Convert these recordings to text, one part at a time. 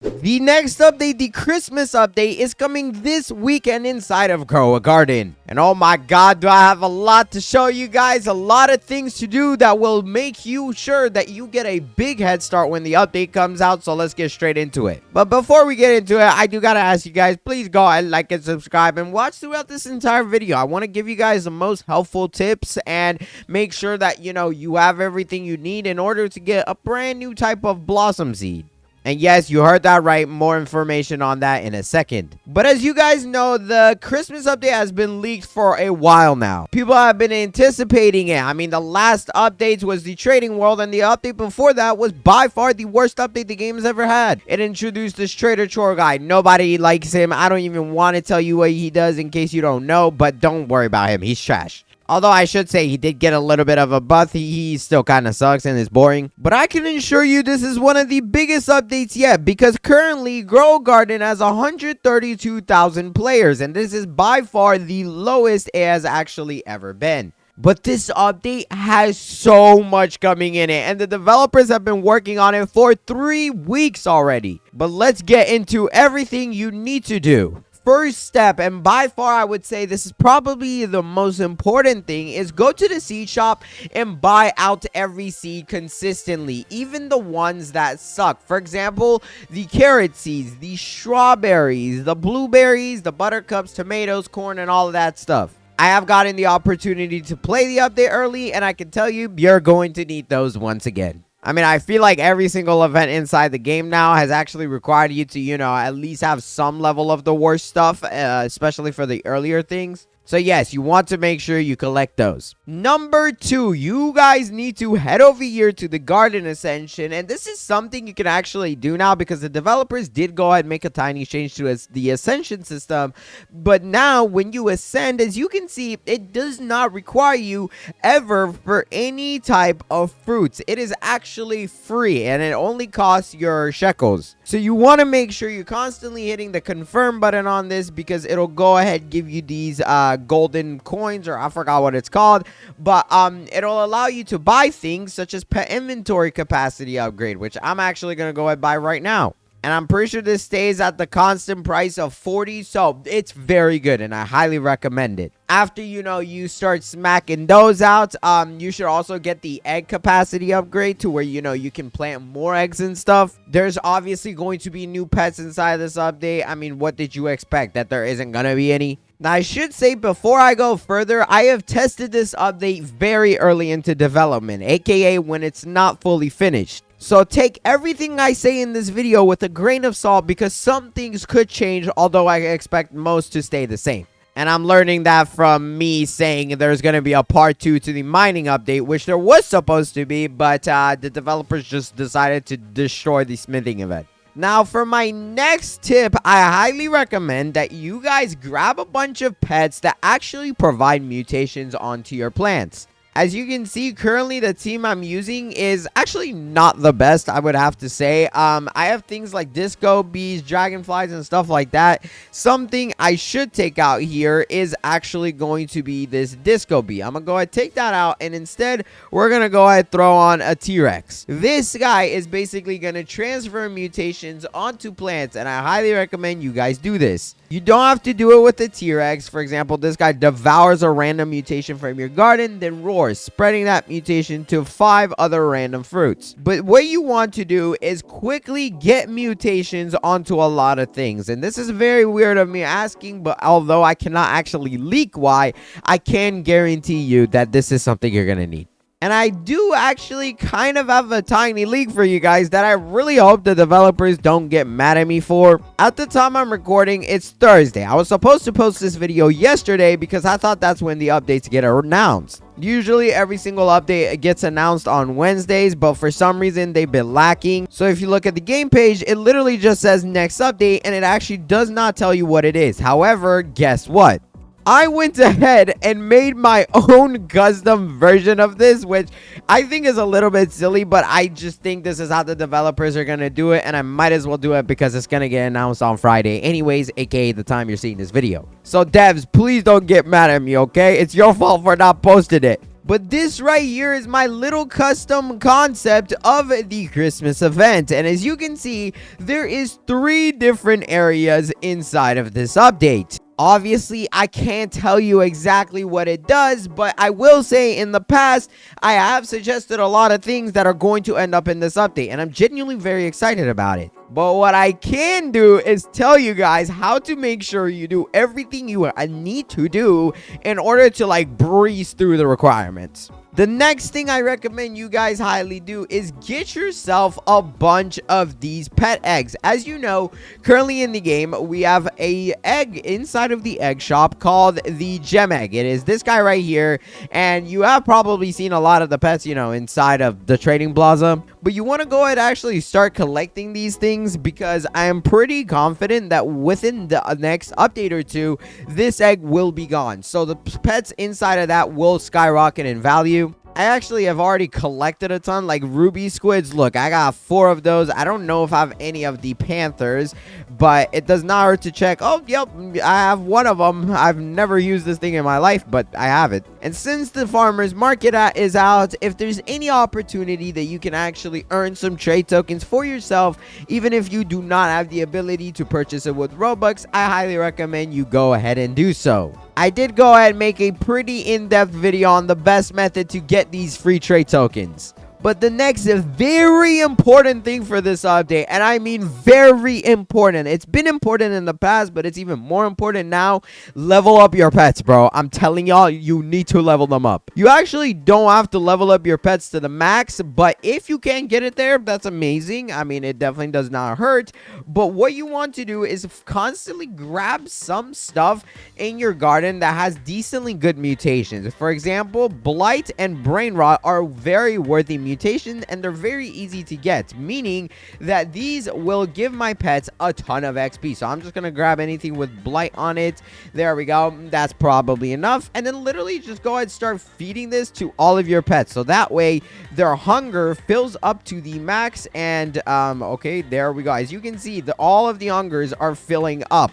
The next update, the Christmas update, is coming this weekend inside of Grow a Garden. And oh my god, do I have a lot to show you guys, a lot of things to do that will make you sure that you get a big head start when the update comes out. So let's get straight into it. But before we get into it, I do gotta ask you guys, please go ahead, like and subscribe and watch throughout this entire video. I want to give you guys the most helpful tips and make sure that you have everything you need in order to get a brand new type of blossom seed. And yes, you heard that right. More information on that in a second. But as you guys know, the Christmas update has been leaked for a while now. People have been anticipating it. I mean, the last update was the trading world, and the update before that was by far the worst update the game has ever had. It introduced this Trader Chore guy. Nobody likes him. I don't even want to tell you what he does in case you don't know, but don't worry about him. He's trash. Although I should say he did get a little bit of a buff, he still kind of sucks and is boring. But I can assure you this is one of the biggest updates yet, because currently Grow a Garden has 132,000 players, and this is by far the lowest it has actually ever been. But this update has so much coming in it, and the developers have been working on it for 3 weeks already. But let's get into everything you need to do. First step, and by far I would say this is probably the most important thing, is go to the seed shop and buy out every seed consistently, even the ones that suck. For example, the carrot seeds, the strawberries, the blueberries, the buttercups, tomatoes, corn, and all of that stuff. I have gotten the opportunity to play the update early, and I can tell you, you're going to need those once again. I mean, I feel like every single event inside the game now has actually required you to, at least have some level of the worst stuff, especially for the earlier things. So yes, you want to make sure you collect those. Number 2, you guys need to head over here to the Garden Ascension. And this is something you can actually do now because the developers did go ahead and make a tiny change to the Ascension system. But now when you ascend, as you can see, it does not require you ever for any type of fruits. It is actually free and it only costs your shekels. So you want to make sure you're constantly hitting the confirm button on this because it'll go ahead and give you these golden coins, or I forgot what it's called, but it'll allow you to buy things such as pet inventory capacity upgrade, which I'm actually going to go ahead and buy right now. And I'm pretty sure this stays at the constant price of 40, so it's very good, and I highly recommend it. After, you start smacking those out, you should also get the egg capacity upgrade to where, you can plant more eggs and stuff. There's obviously going to be new pets inside this update. I mean, what did you expect? That there isn't going to be any? Now, I should say before I go further, I have tested this update very early into development, aka when it's not fully finished. So take everything I say in this video with a grain of salt because some things could change, although I expect most to stay the same. And I'm learning that from me saying there's going to be a part 2 to the mining update, which there was supposed to be, but the developers just decided to destroy the smithing event. Now, for my next tip, I highly recommend that you guys grab a bunch of pets that actually provide mutations onto your plants. As you can see, currently the team I'm using is actually not the best, I would have to say. I have things like disco bees, dragonflies, and stuff like that. Something I should take out here is actually going to be this disco bee. I'm going to go ahead and take that out, and instead, we're going to go ahead and throw on a T-Rex. This guy is basically going to transfer mutations onto plants, and I highly recommend you guys do this. You don't have to do it with the T-Rex. For example, this guy devours a random mutation from your garden, then roars, spreading that mutation to 5 other random fruits. But what you want to do is quickly get mutations onto a lot of things. And this is very weird of me asking, but although I cannot actually leak why, I can guarantee you that this is something you're going to need. And I do actually kind of have a tiny leak for you guys that I really hope the developers don't get mad at me for. At the time I'm recording, it's Thursday. I was supposed to post this video yesterday because I thought that's when the updates get announced. Usually every single update gets announced on Wednesdays, but for some reason they've been lacking. So if you look at the game page, it literally just says next update and it actually does not tell you what it is. However, guess what? I went ahead and made my own custom version of this, which I think is a little bit silly, but I just think this is how the developers are going to do it, and I might as well do it because it's going to get announced on Friday anyways, aka the time you're seeing this video. So devs, please don't get mad at me, okay? It's your fault for not posting it. But this right here is my little custom concept of the Christmas event. And as you can see, there is 3 different areas inside of this update. Obviously, I can't tell you exactly what it does, but I will say in the past, I have suggested a lot of things that are going to end up in this update, and I'm genuinely very excited about it. But what I can do is tell you guys how to make sure you do everything you need to do in order to like breeze through the requirements. The next thing I recommend you guys highly do is get yourself a bunch of these pet eggs. As you know, currently in the game, we have a egg inside of the egg shop called the gem egg. It is this guy right here, and you have probably seen a lot of the pets, you know, inside of the trading plaza. But you want to go ahead and actually start collecting these things, because I am pretty confident that within the next update or 2, this egg will be gone. So the pets inside of that will skyrocket in value. I actually have already collected a ton, like ruby squids. Look, I got 4 of those. I don't know if I have any of the panthers, but it does not hurt to check. Oh, yep, I have 1 of them. I've never used this thing in my life, but I have it. And since the farmer's market is out, if there's any opportunity that you can actually earn some trade tokens for yourself, even if you do not have the ability to purchase it with Robux, I highly recommend you go ahead and do so. I did go ahead and make a pretty in-depth video on the best method to get these free trade tokens. But the next very important thing for this update, and I mean very important, it's been important in the past, but it's even more important now, level up your pets, bro. I'm telling y'all, you need to level them up. You actually don't have to level up your pets to the max, but if you can get it there, that's amazing. I mean, it definitely does not hurt. But what you want to do is constantly grab some stuff in your garden that has decently good mutations. For example, Blight and Brain Rot are very worthy mutations, and they're very easy to get, meaning that these will give my pets a ton of XP. So I'm just gonna grab anything with Blight on it. There we go. That's probably enough. And then literally just go ahead and start feeding this to all of your pets, so that way their hunger fills up to the max. And okay, there we go. As you can see, all of the hungers are filling up.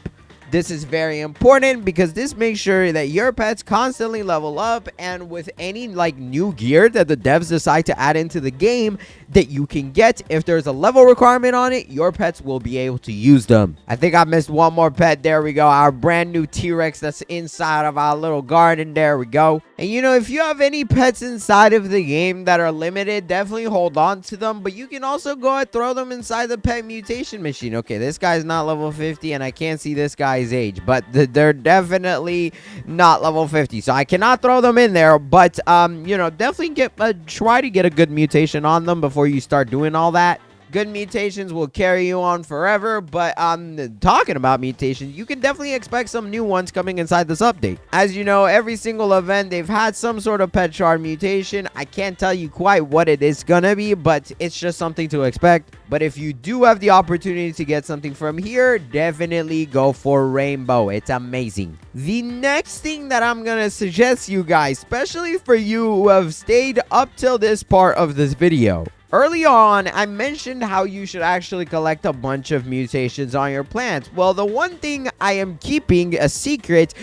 This is very important because this makes sure that your pets constantly level up, and with any like new gear that the devs decide to add into the game that you can get, if there's a level requirement on it, your pets will be able to use them. I think I missed one more pet. There we go. Our brand new T-Rex that's inside of our little garden. There we go. And you know, if you have any pets inside of the game that are limited, definitely hold on to them. But you can also go ahead and throw them inside the pet mutation machine. Okay, this guy's not level 50, and I can't see this guy's age, but they're definitely not level 50, so I cannot throw them in there. But you know, definitely try to get a good mutation on them before you start doing all that. Good mutations will carry you on forever, but talking about mutations, you can definitely expect some new ones coming inside this update. As you know, every single event, they've had some sort of pet shard mutation. I can't tell you quite what it is gonna be, but it's just something to expect. But if you do have the opportunity to get something from here, definitely go for Rainbow. It's amazing. The next thing that I'm gonna suggest you guys, especially for you who have stayed up till this part of this video, early on, I mentioned how you should actually collect a bunch of mutations on your plants. Well, the one thing I am keeping a secret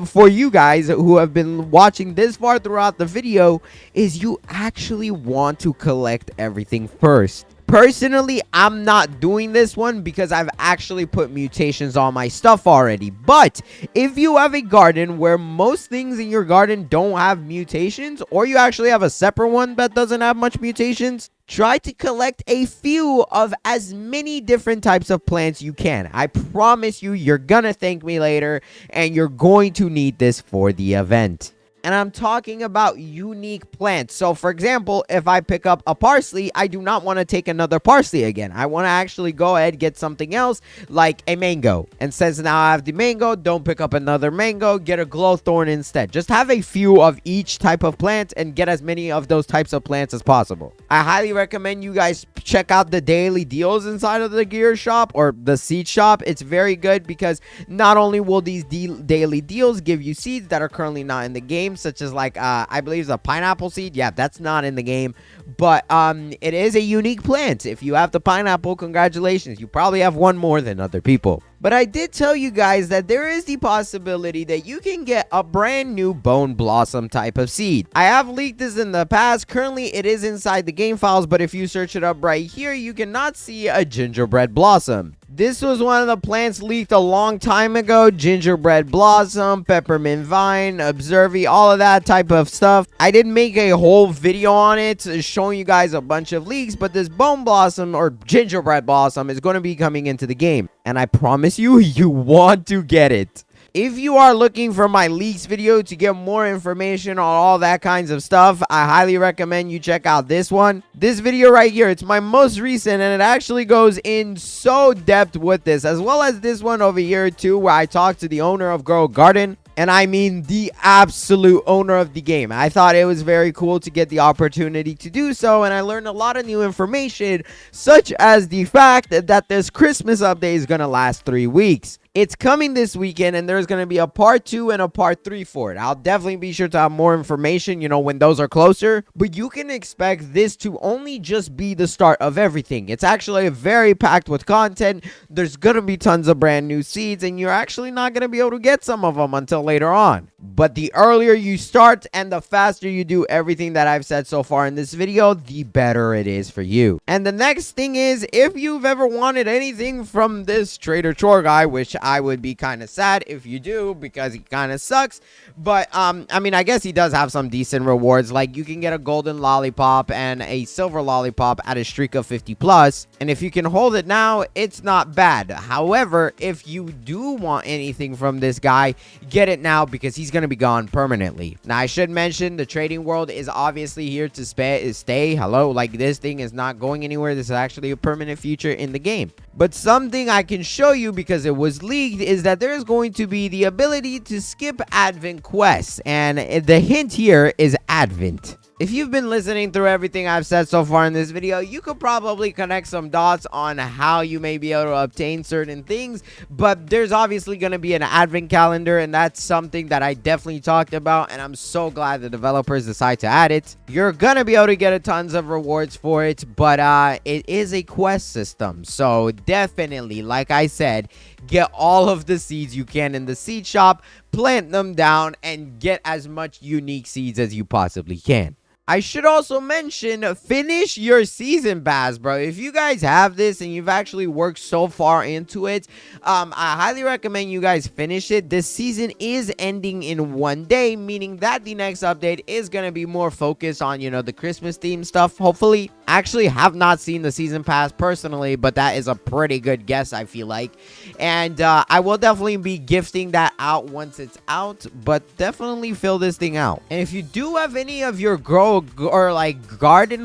for you guys who have been watching this far throughout the video is you actually want to collect everything first. Personally, I'm not doing this one because I've actually put mutations on my stuff already. But if you have a garden where most things in your garden don't have mutations, or you actually have a separate one that doesn't have much mutations, try to collect a few of as many different types of plants you can. I promise you, you're gonna thank me later, and you're going to need this for the event. And I'm talking about unique plants. So, for example, if I pick up a parsley, I do not want to take another parsley again. I want to actually go ahead and get something else, like a mango. And since now I have the mango, don't pick up another mango. Get a glowthorn instead. Just have a few of each type of plant and get as many of those types of plants as possible. I highly recommend you guys check out the daily deals inside of the gear shop or the seed shop. It's very good because not only will these daily deals give you seeds that are currently not in the game, items, such as like I believe the pineapple seed. Yeah, that's not in the game, but it is a unique plant. If you have the pineapple, congratulations, you probably have one more than other people. But I did tell you guys that there is the possibility that you can get a brand new bone blossom type of seed. I have leaked this in the past. Currently, it is inside the game files, but if you search it up right here, you cannot see a gingerbread blossom. This was one of the plants leaked a long time ago. Gingerbread blossom, peppermint vine, observy, all of that type of stuff. I did make a whole video on it showing you guys a bunch of leaks, but this bone blossom or gingerbread blossom is going to be coming into the game. And I promise you, you want to get it. If you are looking for my leaks video to get more information on all that kinds of stuff, I highly recommend you check out this one. This video right here, it's my most recent, and it actually goes in so depth with this, as well as this one over here too, where I talked to the owner of Grow a Garden. And I mean the absolute owner of the game. I thought it was very cool to get the opportunity to do so, and I learned a lot of new information, such as the fact that this Christmas update is going to last 3 weeks. It's coming this weekend, and there's going to be a part 2 and a part 3 for it. I'll definitely be sure to have more information, when those are closer. But you can expect this to only just be the start of everything. It's actually very packed with content. There's going to be tons of brand new seeds, and you're actually not going to be able to get some of them until later on. But the earlier you start and the faster you do everything that I've said so far in this video, the better it is for you. And the next thing is, if you've ever wanted anything from this Trader Chore guy, which I would be kind of sad if you do, because he kind of sucks. But I mean, I guess he does have some decent rewards. Like, you can get a golden lollipop and a silver lollipop at a streak of 50+. And if you can hold it now, it's not bad. However, if you do want anything from this guy, get it now, because he's going to be gone permanently. Now, I should mention the trading world is obviously here to stay. Hello, like, this thing is not going anywhere. This is actually a permanent feature in the game. But something I can show you, because it was leaked, is that there's going to be the ability to skip Advent quests. And the hint here is Advent. If you've been listening through everything I've said so far in this video, you could probably connect some dots on how you may be able to obtain certain things. But there's obviously going to be an Advent calendar, and that's something that I definitely talked about, and I'm so glad the developers decide to add it. You're going to be able to get tons of rewards for it, but it is a quest system. So definitely, like I said, get all of the seeds you can in the seed shop, plant them down, and get as much unique seeds as you possibly can. I should also mention, finish your season pass, bro. If you guys have this and you've actually worked so far into it, I highly recommend you guys finish it. This season is ending in 1 day, meaning that the next update is going to be more focused on, the Christmas theme stuff, hopefully. I actually have not seen the season pass personally, but that is a pretty good guess, I feel like. And I will definitely be gifting that out once it's out, but definitely fill this thing out. And if you do have any of your garden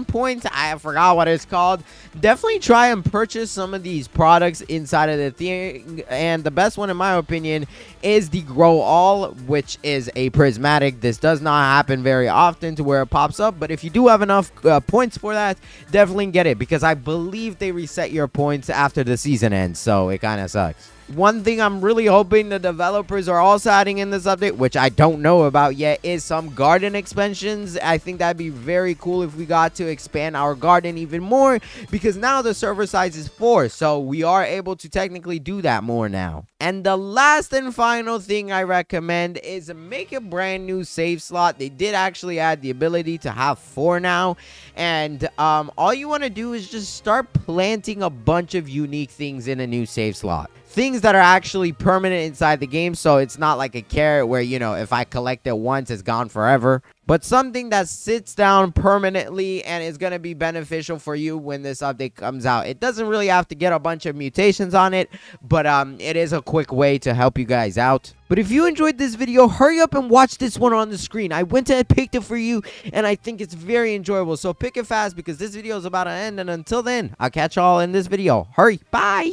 points, I forgot what it's called, definitely try and purchase some of these products inside of the thing. And the best one, in my opinion, is the Grow All, which is a prismatic. This does not happen very often to where it pops up, but if you do have enough points for that, definitely get it, because I believe they reset your points after the season ends, so it kind of sucks. One thing I'm really hoping the developers are also adding in this update, which I don't know about yet, is some garden expansions. I think that'd be very cool if we got to expand our garden even more, because now the server size is 4, so we are able to technically do that more now. And the last and final thing I recommend is make a brand new save slot. They did actually add the ability to have 4 now, and all you want to do is just start planting a bunch of unique things in a new save slot. Things that are actually permanent inside the game, so it's not like a carrot where, if I collect it once, it's gone forever. But something that sits down permanently and is going to be beneficial for you when this update comes out. It doesn't really have to get a bunch of mutations on it, but it is a quick way to help you guys out. But if you enjoyed this video, hurry up and watch this one on the screen. I went and picked it for you, and I think it's very enjoyable. So pick it fast, because this video is about to end, and until then, I'll catch y'all in this video. Hurry, bye!